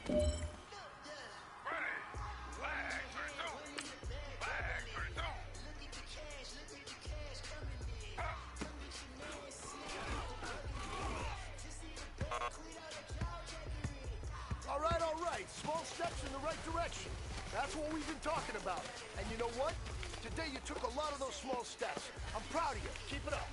All right. Small steps in the right direction. That's what we've been talking about. And you know what? Today you took a lot of those small steps. I'm proud of you. Keep it up.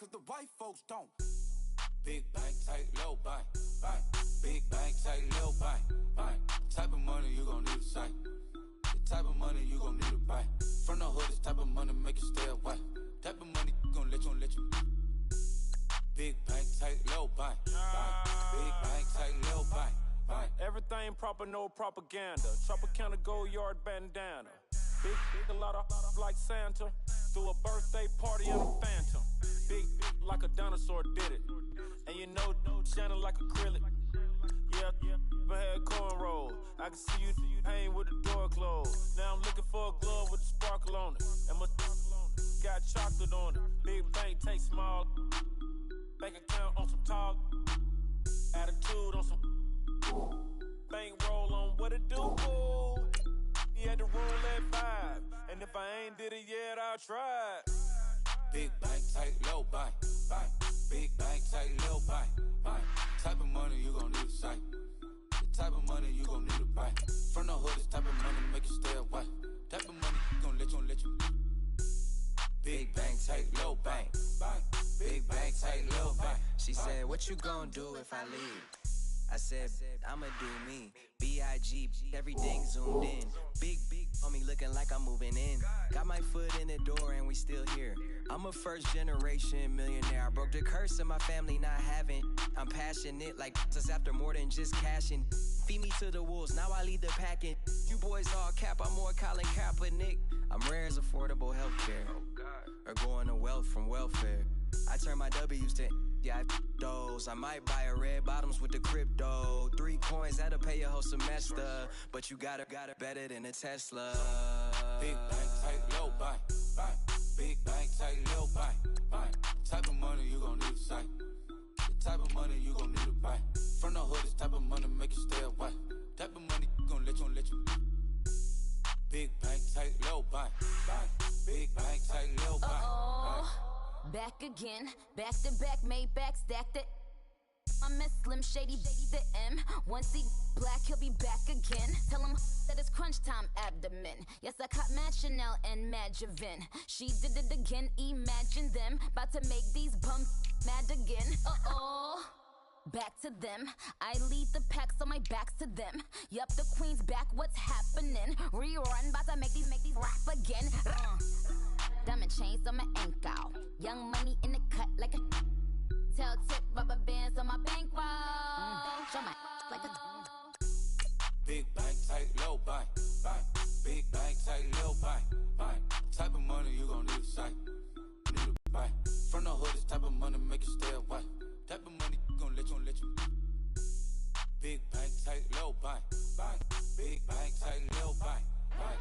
cause the white folks don't. Big bank, tight, low bank, bank. Big bank, tight, low bank, bank. Type of money you gon' need a sight. The type of money you gon' need to buy. From the hood, this type of money make you stay away. Type of money gon' let you. Big bank, tight, low bank, bank. Big bank, tight, low bank, bank. Everything proper, no propaganda. Tropicana gold yard bandana. Big, a lot of like Santa. Threw a birthday party in a phantom. Big like a dinosaur did it. And you know, shining like acrylic. Yeah, but had cornrows. I can see you hang with the door closed. Now I'm looking for a glove with a sparkle on it. And my got chocolate on it. Big bank, take small. Bank account on some talk. Attitude on some. Bank roll on what it do. He had to roll that vibe. And if I ain't did it yet, I'll try. Big bank, tight, low bank, bank. Big bank, tight, low bank, bank. Type of money you gon' need a sight. The type of money you gon' need to buy. From the hood, this type of money make you stay away. Type of money gon' let you. Big bank, tight, low bank, bank. Big bank, tight, low bank. She said, what you gon' do if I leave? I said, I'ma do me. B.I.G. Everything zoomed in. Big on me looking like I'm moving in. Got my foot in the door and we still here. I'm a first generation millionaire. I broke the curse of my family not having. I'm passionate like just after more than just cashing. Feed me to the wolves, now I lead the packing. You boys all cap, I'm more Colin Kaepernick. I'm rare as affordable healthcare. Or going to wealth from welfare. I turn my W's to those. I might buy a red bottoms with the crypto. 3 coins, that'll pay your whole semester. But you got it better than a Tesla. Big bank, tight, low bank, bank. Big bank, tight, low bank, bank. Type of money you gon' need a sight. The type of money you gon' need to buy. From the hood, this type of money make you stay away. Type of money gon' let you. Big bank, tight, low bank, bank. Big bank, tight, low bank, bank. Back again, back to back, made back, stacked it. I'm a Slim Shady, the M. Once he black, he'll be back again. Tell him that it's crunch time abdomen. Yes, I caught Mad Chanel and Mad Javin. She did it again, imagine them. About to make these bums mad again. Back to them. I lead the pack, so my back's to them. Yup, the queen's back, what's happening? Rerun, about to make these rap again. Diamond chains on my ankle. Young money in the cut like a tail tip, rubber bands on my bankroll. Show my like a Big bank, tight, low bank, bank. Big bank, tight, low bank, bank. Type of money you gon' need a sight. Need to buy. From the hood, this type of money make you stay away. Type of money gon' let you. Big bank, tight, low bank, bank. Big bank, tight, low bank, bank.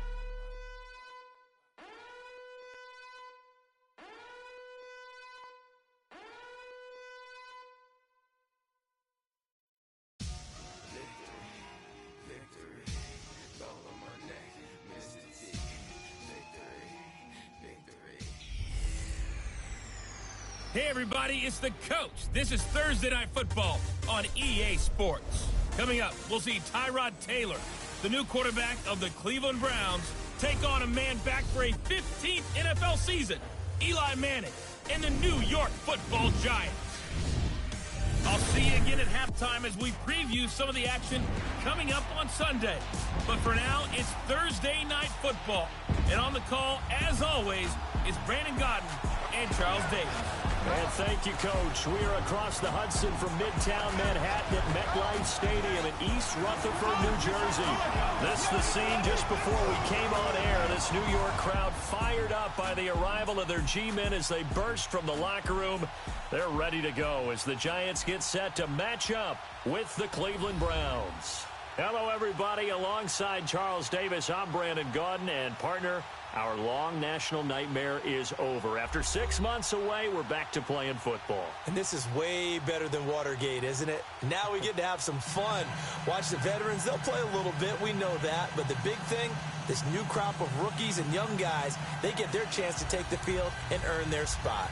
Hey everybody, it's the coach. This is Thursday Night Football on EA Sports. Coming up, we'll see Tyrod Taylor, the new quarterback of the Cleveland Browns, take on a man back for a 15th NFL season, Eli Manning, and the New York Football Giants. I'll see you again at halftime as we preview some of the action coming up on Sunday. But for now, it's Thursday Night Football. And on the call, as always, is Brandon Gaudin and Charles Davis. And thank you, Coach. We are across the Hudson from Midtown Manhattan at MetLife Stadium in East Rutherford, New Jersey. This is the scene just before we came on air. This New York crowd fired up by the arrival of their G-men as they burst from the locker room. They're ready to go as the Giants get set to match up with the Cleveland Browns. Hello, everybody. Alongside Charles Davis, I'm Brandon Gaudin, and partner, our long national nightmare is over. After 6 months away, we're back to playing football. And this is way better than Watergate, isn't it? Now we get to have some fun. Watch the veterans. They'll play a little bit. We know that. But the big thing, this new crop of rookies and young guys, they get their chance to take the field and earn their spot.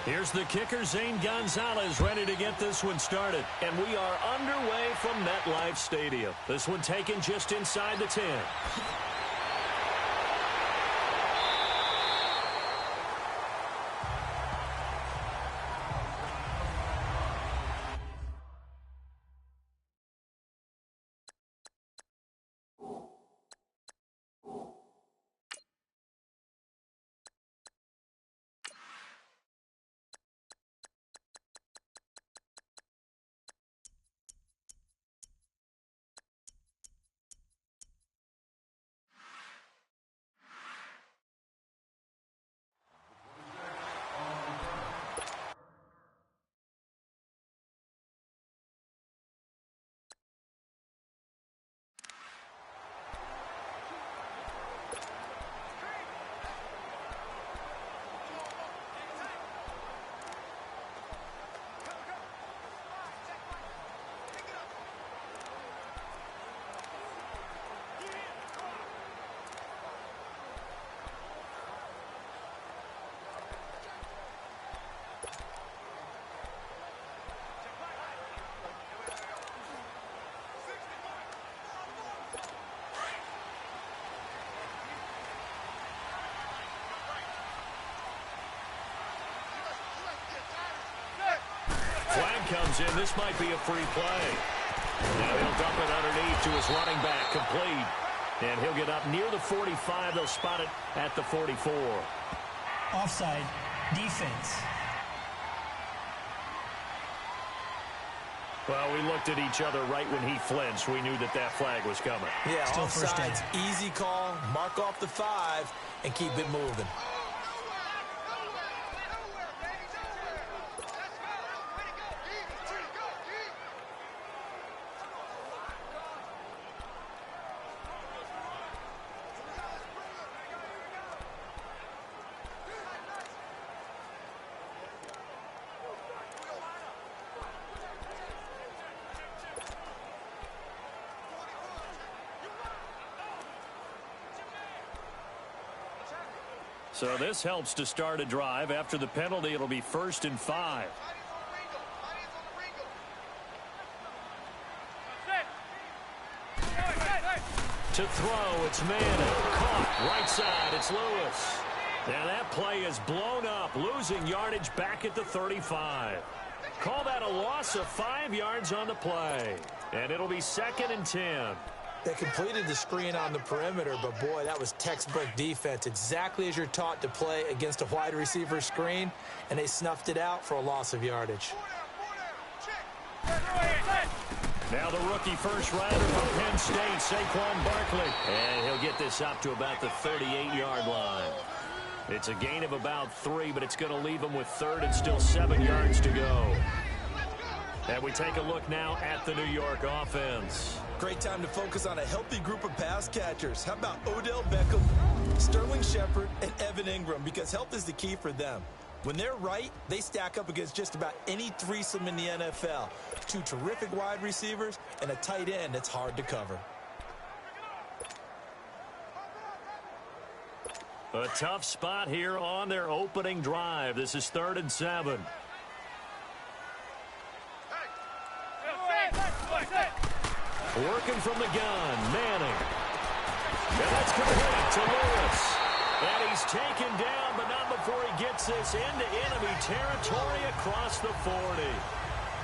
Here's the kicker, Zane Gonzalez, ready to get this one started. And we are underway from MetLife Stadium. This one taken just inside the 10. Flag comes in. This might be a free play. Now he'll dump it underneath to his running back, complete. And he'll get up near the 45. They'll spot it at the 44. Offside, defense. Well, we looked at each other right when he flinched. We knew that that flag was coming. Yeah, Still first down. offsides, easy call, mark off the 5, and keep it moving. So this helps to start a drive. After the penalty, it'll be 1st and 5. To throw, it's Manning. Caught, right side, it's Lewis. Now that play is blown up, losing yardage back at the 35. Call that a loss of 5 yards on the play. And it'll be 2nd and 10. They completed the screen on the perimeter, but boy, that was textbook defense. Exactly as you're taught to play against a wide receiver screen, and they snuffed it out for a loss of yardage. Now the rookie first rounder from Penn State, Saquon Barkley. And he'll get this up to about the 38-yard line. It's a gain of about 3, but it's going to leave him with 3rd and still 7 yards to go. And we take a look now at the New York offense. Great time to focus on a healthy group of pass catchers. How about Odell Beckham, Sterling Shepard, and Evan Ingram? Because health is the key for them. When they're right, they stack up against just about any threesome in the NFL. 2 terrific wide receivers and a tight end that's hard to cover. A tough spot here on their opening drive. This is 3rd and 7. Working from the gun, Manning. And that's complete to Lewis. And he's taken down, but not before he gets this into enemy territory across the 40.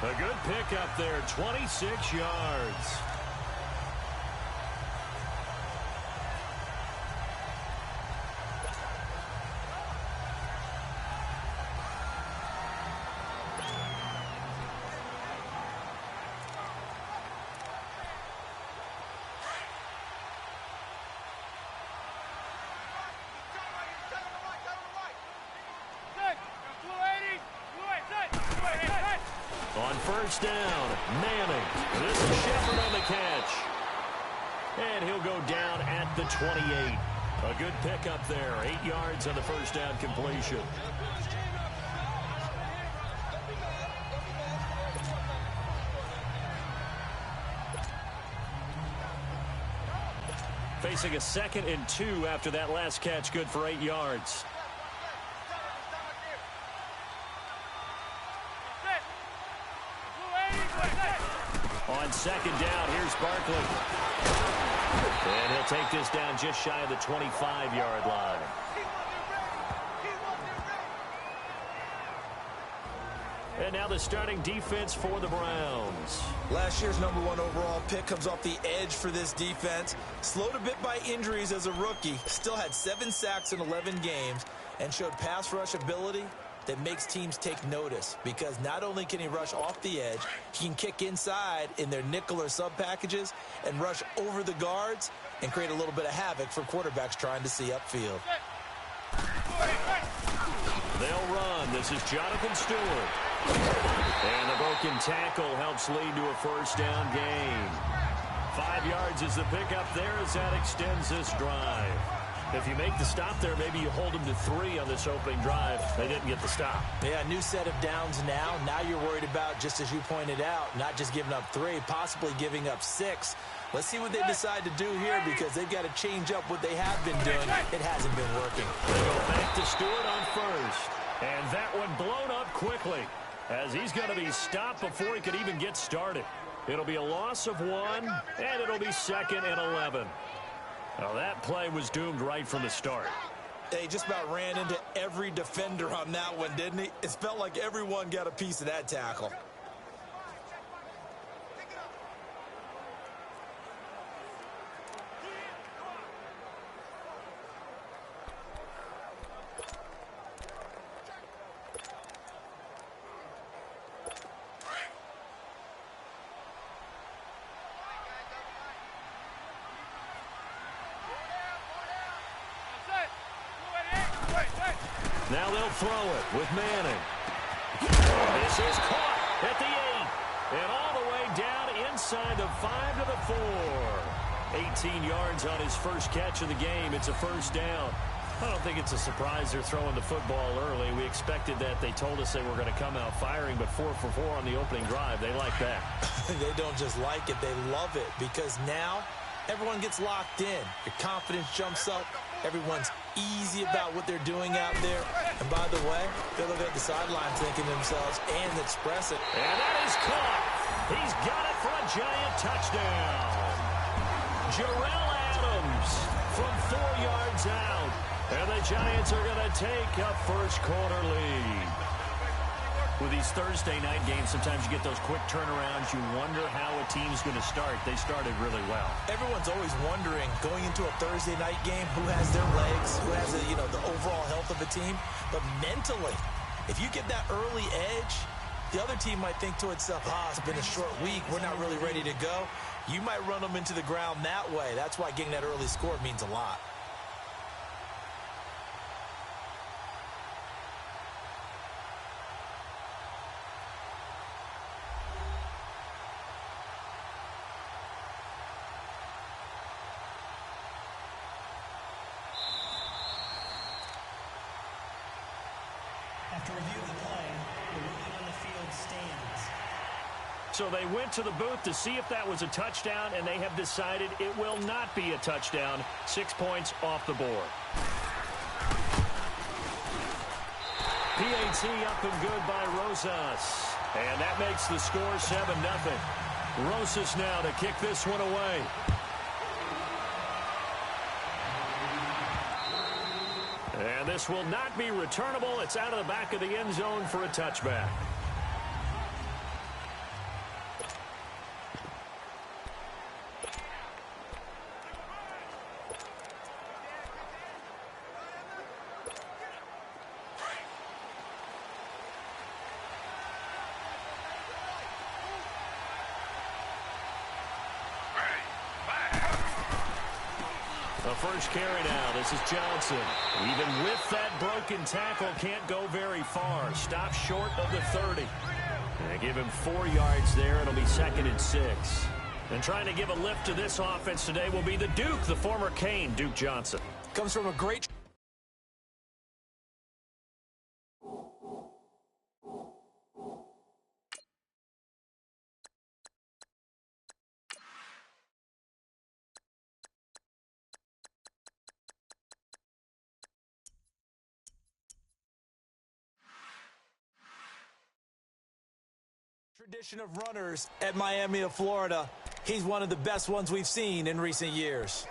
A good pickup there, 26 yards. On first down, Manning. This is Shepard on the catch. And he'll go down at the 28. A good pickup there. 8 yards on the first down completion. Facing a 2nd and 2 after that last catch, good for 8 yards. On second down, here's Barkley. And he'll take this down just shy of the 25-yard line. And now the starting defense for the Browns. Last year's #1 overall pick comes off the edge for this defense. Slowed a bit by injuries as a rookie. Still had 7 sacks in 11 games and showed pass rush ability that makes teams take notice, because not only can he rush off the edge, he can kick inside in their nickel or sub packages and rush over the guards and create a little bit of havoc for quarterbacks trying to see upfield. They'll run. This is Jonathan Stewart. And the broken tackle helps lead to a first down gain. 5 yards is the pickup there as that extends this drive. If you make the stop there, maybe you hold them to 3 on this opening drive. They didn't get the stop. Yeah, new set of downs now. Now you're worried about, just as you pointed out, not just giving up 3, possibly giving up 6. Let's see what they decide to do here, because they've got to change up what they have been doing. It hasn't been working. They go back to Stewart on first. And that one blown up quickly, as he's going to be stopped before he could even get started. It'll be a loss of 1, and it'll be 2nd and 11. Now that play was doomed right from the start. They just about ran into every defender on that one, didn't he? It felt like everyone got a piece of that tackle. Now they'll throw it with Manning. This is caught at the 8. And all the way down inside the 5 to the 4. 18 yards on his first catch of the game. It's a first down. I don't think it's a surprise they're throwing the football early. We expected that. They told us they were going to come out firing, but 4 for 4 on the opening drive. They like that. They don't just like it. They love it, because now everyone gets locked in. Your confidence jumps up. Everyone's easy about what they're doing out there. And by the way, they look at the sideline thinking to themselves and express it. And that is caught. He's got it for a giant touchdown. Jarrell Adams from 4 yards out. And the Giants are going to take a first quarter lead. With these Thursday night games, sometimes you get those quick turnarounds. You wonder how a team's going to start. They started really well. Everyone's always wondering, going into a Thursday night game, who has their legs, who has the overall health of a team. But mentally, if you get that early edge, the other team might think to itself, it's been a short week. We're not really ready to go. You might run them into the ground that way. That's why getting that early score means a lot. After review of the play, the ruling on the field stands. So they went to the booth to see if that was a touchdown, and they have decided it will not be a touchdown. 6 points off the board. PAT up and good by Rosas. And that makes the score 7-0. Rosas now to kick this one away. And this will not be returnable. It's out of the back of the end zone for a touchback. The first carry now. This is Johnson. Even with that broken tackle, can't go very far. Stop short of the 30. And give him 4 yards there. It'll be 2nd and 6. And trying to give a lift to this offense today will be the Duke, the former Cane, Duke Johnson. Comes from a great... Tradition of runners at Miami of Florida. He's one of the best ones we've seen in recent years.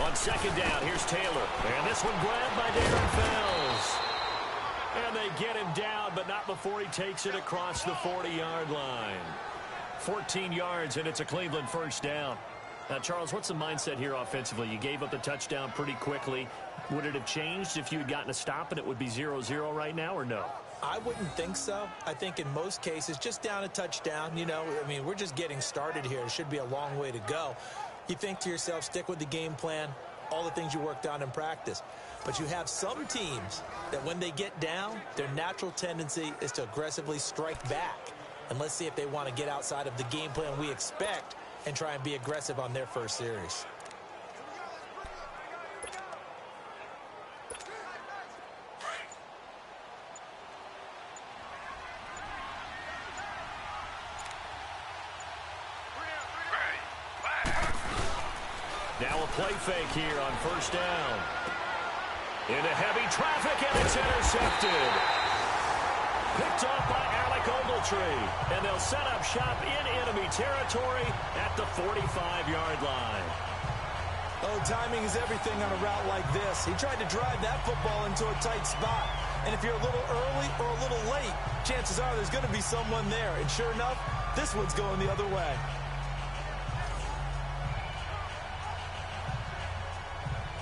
On second down, here's Taylor. And this one grabbed by Darren Fells. And they get him down, but not before he takes it across the 40-yard line. 14 yards, and it's a Cleveland first down. Now, Charles, what's the mindset here offensively? You gave up the touchdown pretty quickly. Would it have changed if you had gotten a stop and it would be 0-0 right now, or no? I wouldn't think so. I think in most cases, just down a touchdown, we're just getting started here. It should be a long way to go. You think to yourself, stick with the game plan, all the things you worked on in practice. But you have some teams that when they get down, their natural tendency is to aggressively strike back. And let's see if they want to get outside of the game plan we expect and try and be aggressive on their first series. Now a play fake here on first down. Into heavy traffic, and it's intercepted. Picked off by Alec Ogletree. And they'll set up shop in enemy territory at the 45-yard line. Oh, timing is everything on a route like this. He tried to drive that football into a tight spot. And if you're a little early or a little late, chances are there's going to be someone there. And sure enough, this one's going the other way.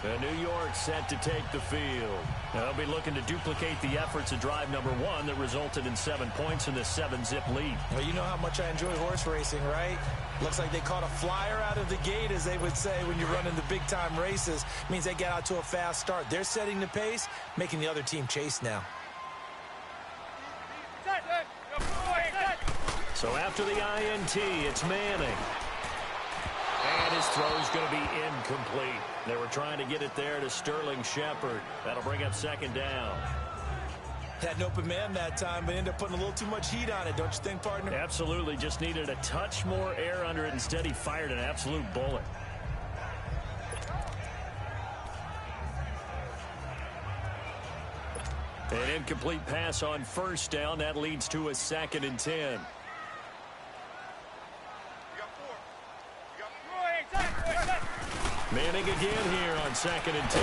And New York set to take the field. They'll be looking to duplicate the efforts of drive number 1 that resulted in 7 points in this 7-zip lead. Well, you know how much I enjoy horse racing, right? Looks like they caught a flyer out of the gate, as they would say when you're running the big-time races. It means they get out to a fast start. They're setting the pace, making the other team chase now. So after the INT, it's Manning. And his throw's going to be incomplete. They were trying to get it there to Sterling Shepard. That'll bring up second down. Had an open man that time, but ended up putting a little too much heat on it, don't you think, partner? Absolutely. Just needed a touch more air under it. Instead, he fired an absolute bullet. An incomplete pass on first down. That leads to a 2nd and 10. Manning again here on 2nd and 10.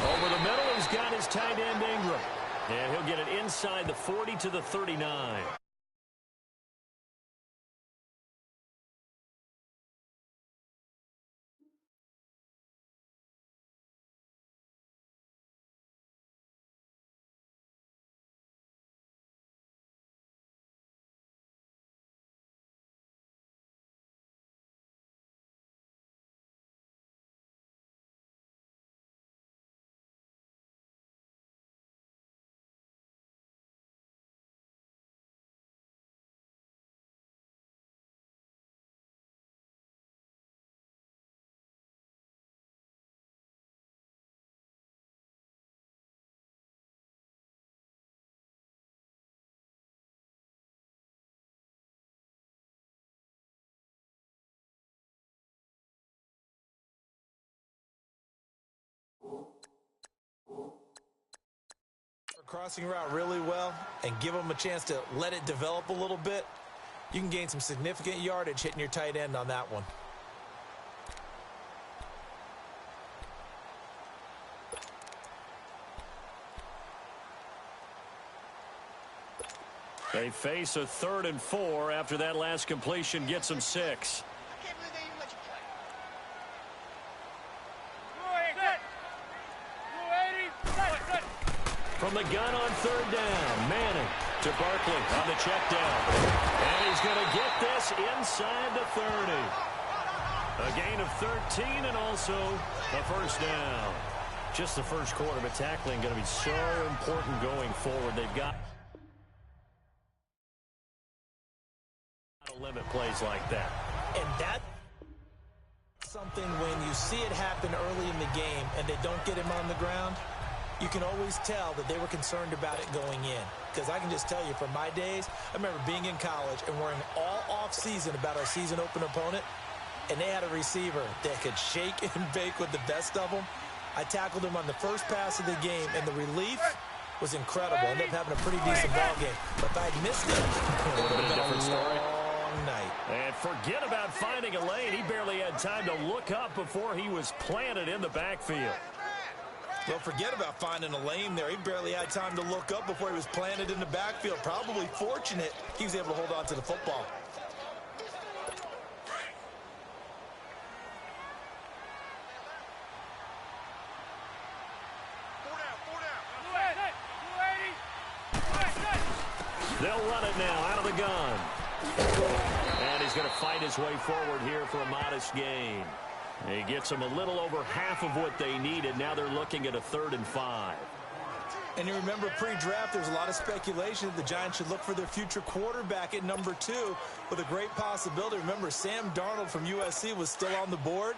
Over the middle, he's got his tight end Ingram. And he'll get it inside the 40 to the 39. Crossing route really well and give them a chance to let it develop a little bit, you can gain some significant yardage hitting your tight end on that one. They face a 3rd and 4 after that last completion gets them 6. From the gun on 3rd down, Manning to Barkley on the check down. And he's going to get this inside the 30. A gain of 13 and also a first down. Just the first quarter, but tackling going to be so important going forward. They've got to limit plays like that. And that Something when you see it happen early in the game and they don't get him on the ground, you can always tell that they were concerned about it going in. Because I can just tell you from my days, I remember being in college and worrying all off-season about our season open opponent, and they had a receiver that could shake and bake with the best of them. I tackled him on the first pass of the game, and the relief was incredible. I ended up having a pretty decent ball game. But if I had missed it, it would have been a different story. Night. And forget about finding a lane. He barely had time to look up before he was planted in the backfield. Well, forget about finding a lane there. He barely had time to look up before he was planted in the backfield. Probably fortunate he was able to hold on to the football. They'll run it now out of the gun. And he's going to fight his way forward here for a modest gain. He gets them a little over half of what they needed. Now they're looking at a 3rd and 5. And you remember pre-draft, there's a lot of speculation that the Giants should look for their future quarterback at number 2 with a great possibility. Remember, Sam Darnold from USC was still on the board,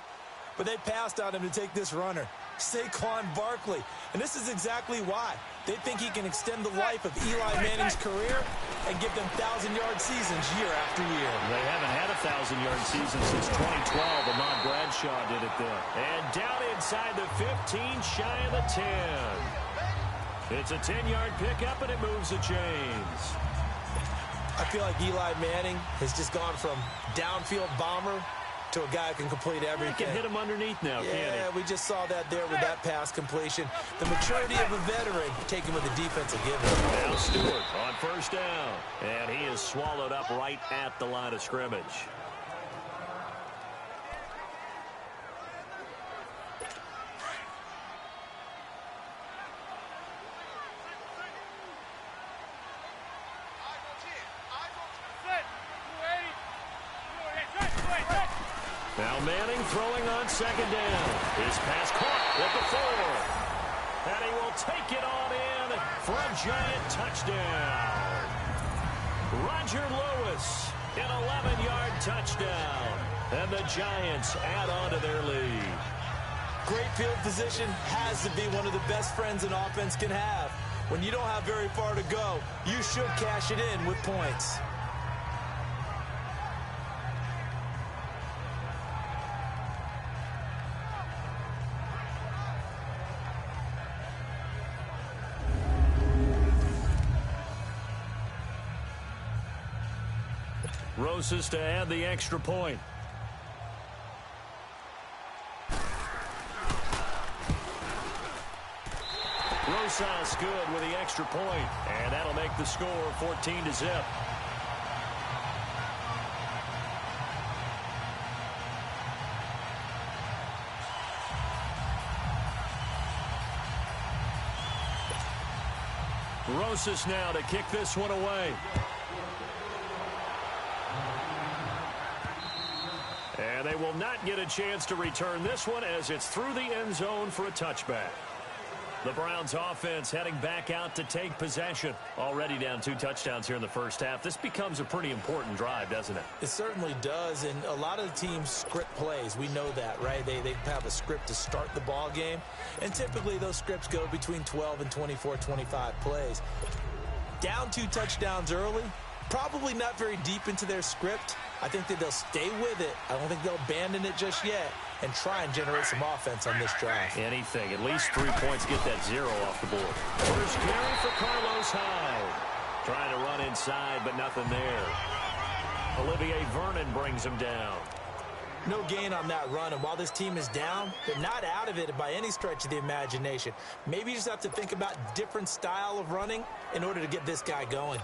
but they passed on him to take this runner, Saquon Barkley. And this is exactly why. They think he can extend the life of Eli Manning's career and give them 1,000-yard seasons year after year. They haven't had a 1,000-yard season since 2012. Ahmad Bradshaw did it then. And down inside the 15, shy of the 10. It's a 10-yard pickup, and it moves the chains. I feel like Eli Manning has just gone from downfield bomber to a guy who can complete everything. He can hit him underneath now, can't he? Yeah, we just saw that there with that pass completion. The maturity of a veteran taken with the defensive given. Now Stewart on 1st down. And he is swallowed up right at the line of scrimmage. Now Manning throwing on 2nd down. His pass caught at the 4. And he will take it on in for a Giant touchdown. Roger Lewis, an 11-yard touchdown. And the Giants add on to their lead. Great field position has to be one of the best friends an offense can have. When you don't have very far to go, you should cash it in with points. Rosas to add the extra point. Rosas good with the extra point, and that'll make the score 14-0. Rosas now to kick this one away. And they will not get a chance to return this one as it's through the end zone for a touchback. The Browns offense heading back out to take possession. Already down 2 touchdowns here in the first half. This becomes a pretty important drive, doesn't it? It certainly does, and a lot of the teams script plays. We know that, right? They have a script to start the ball game, and typically those scripts go between 12 and 24, 25 plays. Down 2 touchdowns early, probably not very deep into their script. I think that they'll stay with it. I don't think they'll abandon it just yet and try and generate some offense on this drive. Anything. At least 3 points. Get that 0 off the board. First carry for Carlos Hyde. Trying to run inside, but nothing there. Olivier Vernon brings him down. No gain on that run, and while this team is down, they're not out of it by any stretch of the imagination. Maybe you just have to think about different style of running in order to get this guy going.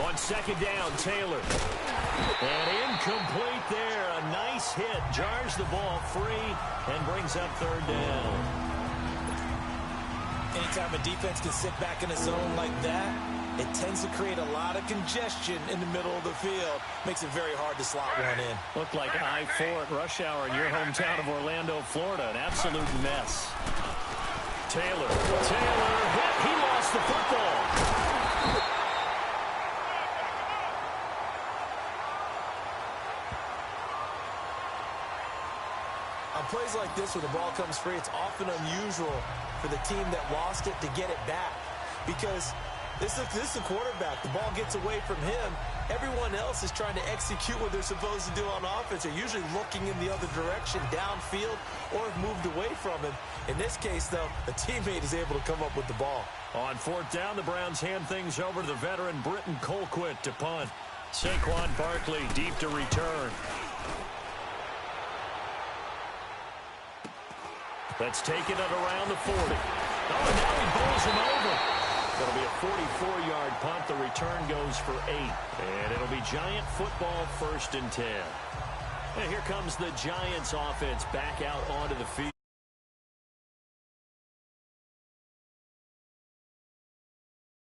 On 2nd down, Taylor. And incomplete there. A nice hit. Jars the ball free and brings up 3rd down. And he Anytime a defense can sit back in a zone like that, it tends to create a lot of congestion in the middle of the field. Makes it very hard to slot one in. Looked like I-4 at rush hour in your hometown of Orlando, Florida. An absolute mess. Taylor hit. He lost the football. On plays like this, when the ball comes free, it's often unusual for the team that lost it to get it back. Because this is a quarterback. The ball gets away from him. Everyone else is trying to execute what they're supposed to do on offense. They're usually looking in the other direction, downfield, or have moved away from him. In this case, though, a teammate is able to come up with the ball. On fourth down, the Browns hand things over to the veteran Britton Colquitt to punt. Saquon Barkley deep to return. That's taken it around the 40. Oh, now he bowls him over. It'll be a 44-yard punt. The return goes for 8. And it'll be Giant football, 1st and 10. And here comes the Giants offense back out onto the field.